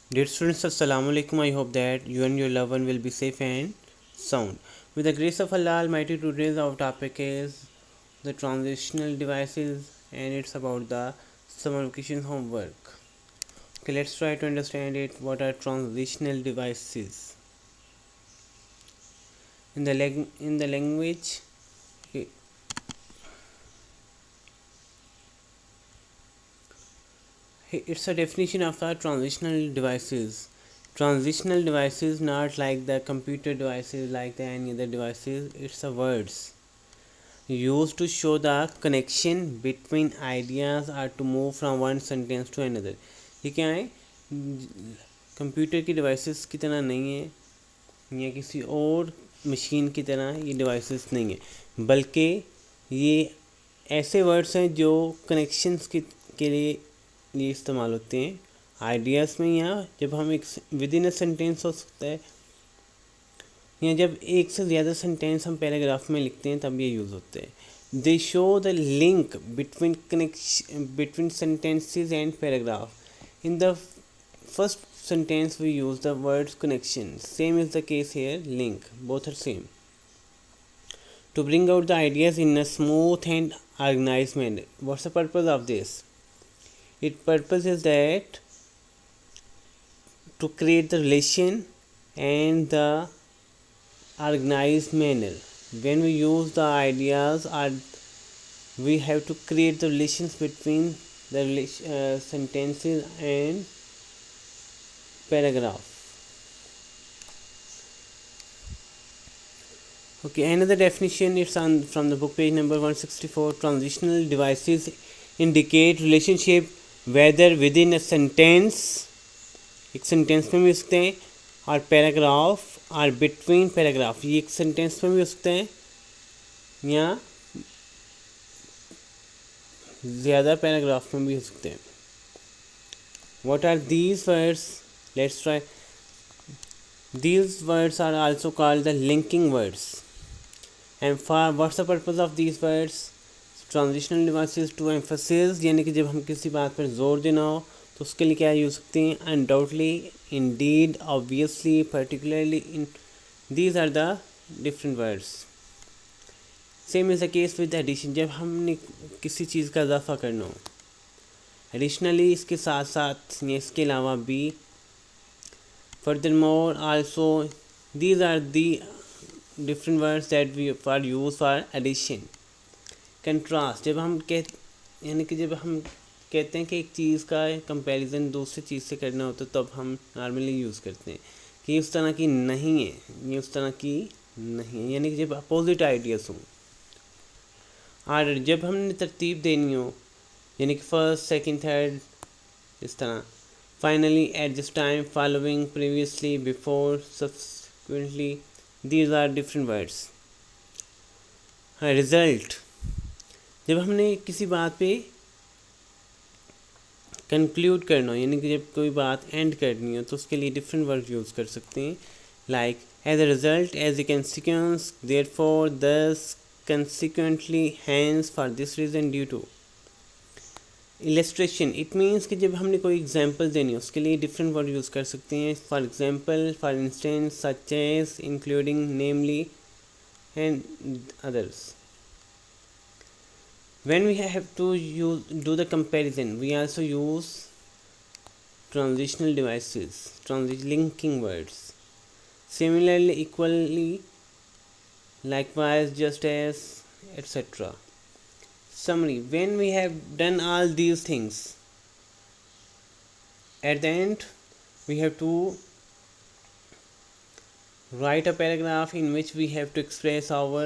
Dear students, Assalamu alaikum. I hope that you and your loved one will be safe and sound. With the grace of Allah Almighty, today's our topic is the transitional devices and it's about the summer vacation homework. Okay, let's try to understand it. What are transitional devices? In the language, okay, it's a definition of the transitional devices. Transitional devices, not like the computer devices, like the any other devices. It's a words used to show the connection between ideas or to move from one sentence to another. ये क्या है? Computer की devices की तरह नहीं है या किसी और मशीन की तरह ये डिवाइसेस नहीं है, बल्कि ये ऐसे वर्ड्स हैं जो कनेक्शंस के लिए ये इस्तेमाल होते हैं आइडियाज़ में, या जब हम एक विद इन अ सेंटेंस हो सकता है, या जब एक से ज़्यादा सेंटेंस हम पैराग्राफ में लिखते हैं तब ये यूज़ होते हैं. दे show the link between sentences and paragraph. In the first sentence we use the words connection. Same is the case here, link. Both are same. To bring out the ideas in a smooth and organized manner. What's the purpose of this? Its purpose is that to create the relation and the organized manner. When we use the ideas, we have to create the relations between the sentences and paragraph. Okay, another definition is from the book page number 164. Transitional devices indicate relationship whether within a sentence, एक sentence में भी हो सकते हैं, और paragraph और between paragraph, ये एक सेंटेंस में भी हो सकते हैं या ज़्यादा पैराग्राफ में भी हो सकते हैं. What are these words? Let's try. These words are also called the linking words. And for what's the purpose of these words? Transitional devices to emphasis, यानी कि जब हम किसी बात पर जोर देना हो तो उसके लिए क्या यूज़ सकते हैं? Undoubtedly, indeed, obviously, particularly. These are the different words. Same is the case with addition. जब हमने किसी चीज़ का इजाफा करना हो, एडिशनली इसके साथ साथ या इसके अलावा भी, furthermore also, these are the different words that we for use for addition. Contrast, जब हम यानी कि जब हम कहते हैं कि एक चीज़ का कंपैरिजन दूसरी चीज़ से करना हो तो तब हम नॉर्मली यूज़ करते हैं कि ये उस तरह की नहीं है, ये उस तरह की नहीं है, यानी कि जब अपोजिट आइडियाज़ हों. और जब हमने तरतीब देनी हो, यानी कि फर्स्ट सेकंड थर्ड इस तरह, finally at this time, following, previously, before, subsequently, these are different words. Result, जब हमने किसी बात पे कंक्लूड करना हो, यानी कि जब कोई बात एंड करनी हो तो उसके लिए डिफरेंट वर्ड यूज़ कर सकते हैं, like as a result, as a consequence, therefore, thus, consequently, hence, for this reason, due to. Illustration, it means कि जब हमने कोई एग्जांपल देनी हो उसके लिए डिफरेंट वर्ड यूज़ कर सकते हैं. For example, for instance, such as, including, namely and others. When we have to do the comparison, we also use transitional devices, linking words. Similarly, equally, likewise, just as, etc. Summary, when we have done all these things, at the end we have to write a paragraph in which we have to express our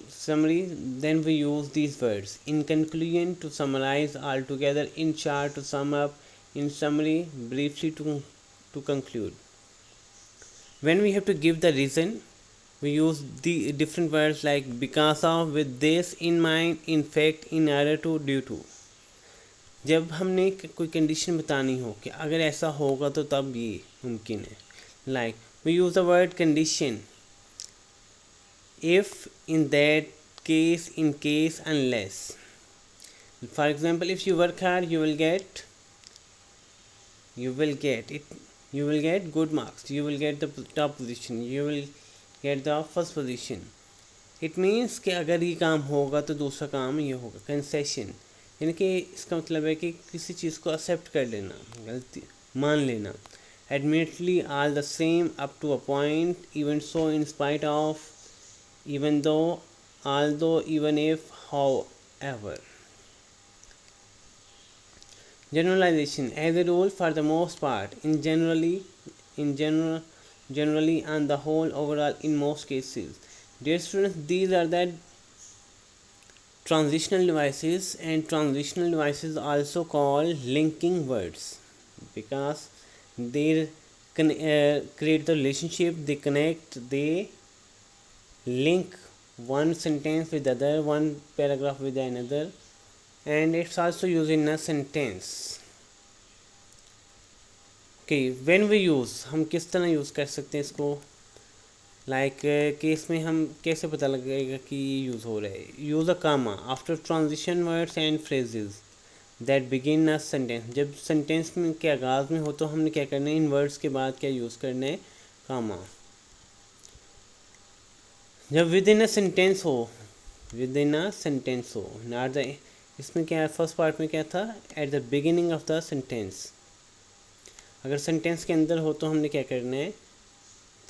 summary. Then we use these words. In conclusion, to summarize all together. In short, to sum up. In summary, briefly, to conclude. When we have to give the reason, we use the different words like because of, with this in mind, in fact, in order to, due to. जब हमने कोई condition बतानी हो कि अगर ऐसा होगा तो तब ये मुमकिन है, like we use the word condition. if, in that case, in case, unless. For example, if you work hard, you will get you will get it, you will get good marks, you will get the top position, you will get the first position. It means कि अगर ये काम होगा तो दूसरा काम ये होगा, कंसेशन, यानी कि इसका मतलब है कि किसी चीज़ को एक्सेप्ट कर लेना, गलती मान लेना. Admittedly are the same up to a point, even so, in spite of, even though, although, even if, however. Generalization, as a rule, for the most part, generally, on the whole, overall, in most cases. Dear students, these are the transitional devices, and transitional devices also called linking words, because they create the relationship, they connect, they link one sentence with the other, one paragraph with another, and it's also used in a sentence. Okay, when we use, हम किस तरह use कर सकते हैं इसको, like कि इसमें हम कैसे पता लगेगा कि यूज़ हो रहा है. Use a comma after transition words and phrases that begin a sentence. जब सेंटेंस में के आगाज़ में हो तो हमने क्या करना है, इन वर्ड्स के बाद क्या यूज़ करना है, कामा. जब विद इन अ सेंटेंस हो, नॉट द, इसमें क्या है, फर्स्ट पार्ट में क्या था, at the beginning of the sentence. अगर सेंटेंस के अंदर हो तो हमने क्या करना है,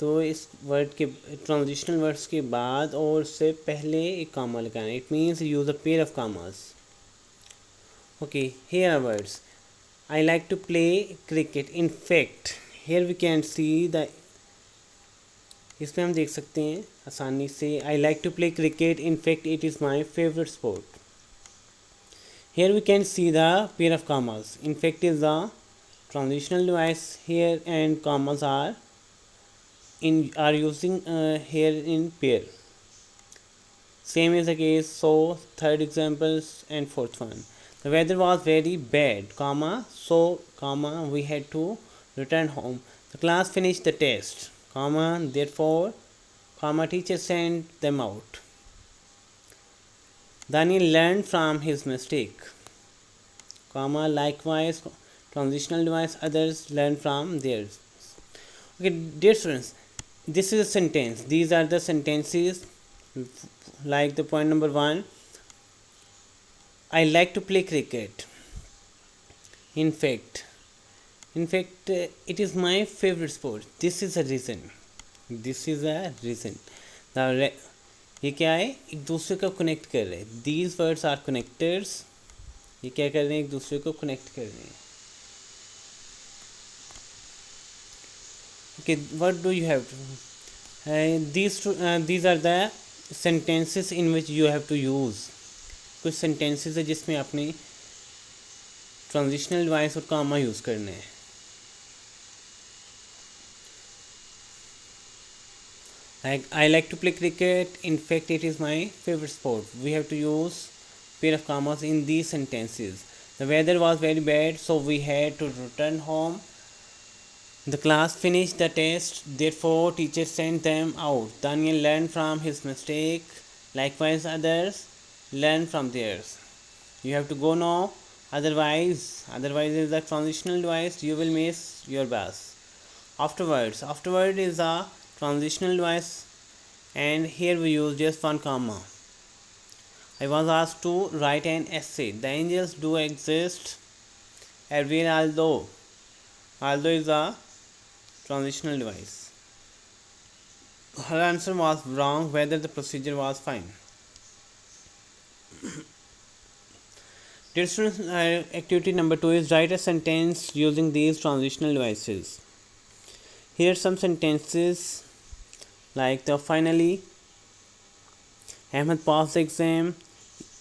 तो इस वर्ड के ट्रांजिशनल वर्ड्स के बाद और उससे पहले एक कामा लगाना है. It means use a pair of commas. Okay, here are words. I like to play cricket. In fact, here we can see the, इसमें हम देख सकते हैं आसानी से, I like to play cricket. In fact it is my favourite sport. Here we can see the pair of commas. In fact is the transitional device here, and commas are using here in pair. Same is the case. So third examples and fourth one. The weather was very bad, comma, so, comma, we had to return home. The class finished the test, comma, therefore, comma, teacher sent them out. Daniel learned from his mistake, comma, likewise, transitional device, others learn from theirs. Okay, dear students, this is a sentence. These are the sentences, like the point number 1, I like to play cricket. In fact, it is my favorite sport. This is a reason. ये क्या है, एक दूसरे को connect कर रहे हैं. These words are connectors. ये क्या कर रहे हैं, एक दूसरे को कनेक्ट कर रहे हैं. Okay, what do you have to, these are the sentences in which you have to use. कुछ sentences है जिसमें आपने transitional device और comma यूज़ करना है. Like, I like to play cricket. In fact, it is my favorite sport. We have to use pair of commas in these sentences. The weather was very bad, so we had to return home. The class finished the test, therefore teacher sent them out. Daniel learned from his mistake, likewise others learn from theirs. You have to go now, otherwise is the transitional device, you will miss your bus. Afterward is a transitional device, and here we use just one comma. I was asked to write an essay. The angels do exist everywhere, although is a transitional device. Her answer was wrong, whether the procedure was fine. Dear students, activity number 2 is write a sentence using these transitional devices. Here are some sentences, like the finally, Ahmed passed the exam,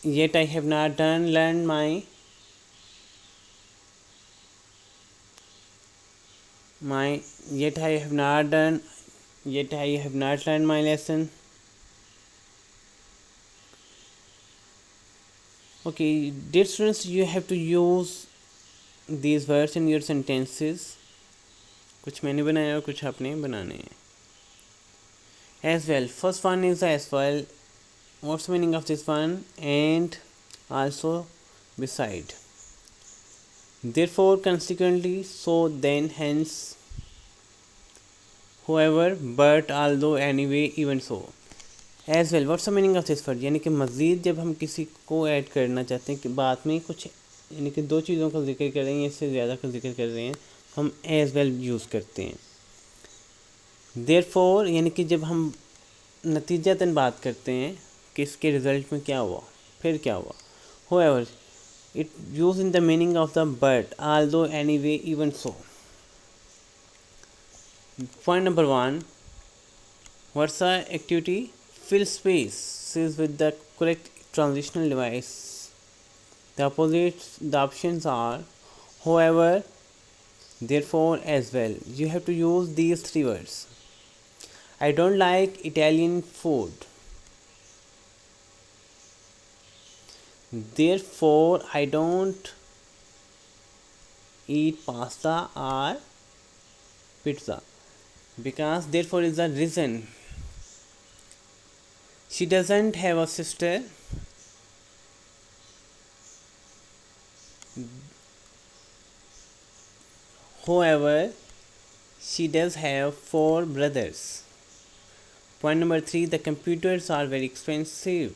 yet I have not learned my yet I have not learned my lesson. Okay, dear students, you have to use these words in your sentences. कुछ मैंने बनाया और कुछ आपने बनाने हैं. As well, first one is as well. What's the meaning of this one? And also beside. Therefore, consequently, so, then, hence, whoever, but, although, anyway, even so. As well what's the meaning of this word, यानी कि मज़ीद जब हम किसी को add करना चाहते हैं कि बात में कुछ, यानी कि दो चीज़ों का जिक्र कर रहे हैं, इससे ज़्यादा का जिक्र कर रहे हैं, हम एज वेल यूज़ करते हैं. देयरफॉर यानी कि जब हम नतीजतन बात करते हैं कि इसके रिज़ल्ट में क्या हुआ, फिर क्या हुआ. However it use in the meaning of the but, although, anyway, even so. Point number 1, what's the activity? Fill spaces with the correct transitional device. The options are however, therefore, as well. You have to use these three words. I don't like Italian food. Therefore, I don't eat pasta or pizza. Because therefore is the reason. She doesn't have a sister. However, she does have 4 brothers. Point number 3, the computers are very expensive.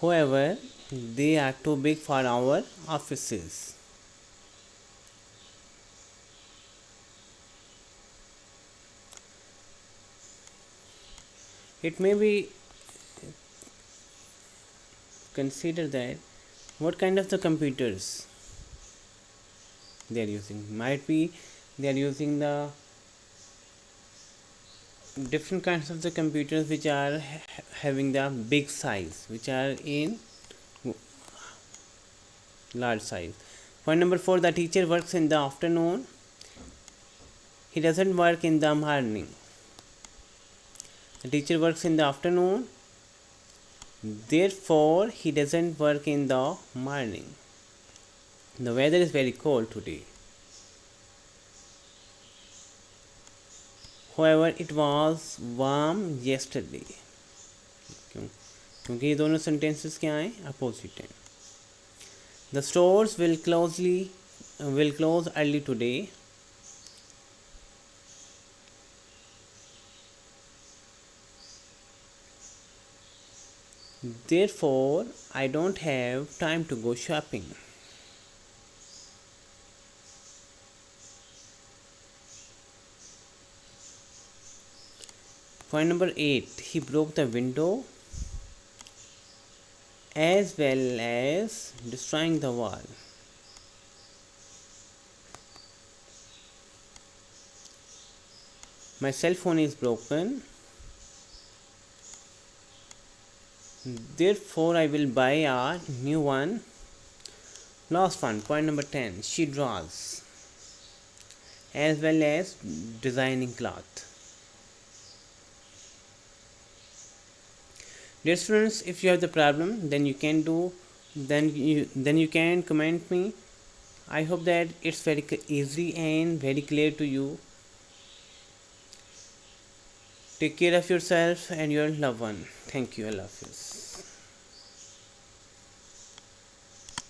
However, they are too big for our offices. It may be considered that what kind of the computers they are using. Might be they are using the different kinds of the computers which are having the big size, which are in large size. Point number 4, the teacher works in the afternoon. He doesn't work in the morning. The teacher works in the afternoon. Therefore, he doesn't work in the morning. The weather is very cold today. However, it was warm yesterday. क्योंकि ये दोनों sentences क्या हैं? Opposite हैं. The stores will close early today. Therefore, I don't have time to go shopping. Point number 8, he broke the window as well as destroying the wall. My cell phone is broken. Therefore, I will buy a new one. Last one, point number 10, she draws as well as designing cloth. Dear students, if you have the problem, then you can comment me. I hope that it's very easy and very clear to you. Take care of yourself and your loved one. Thank you. Allah Hafiz.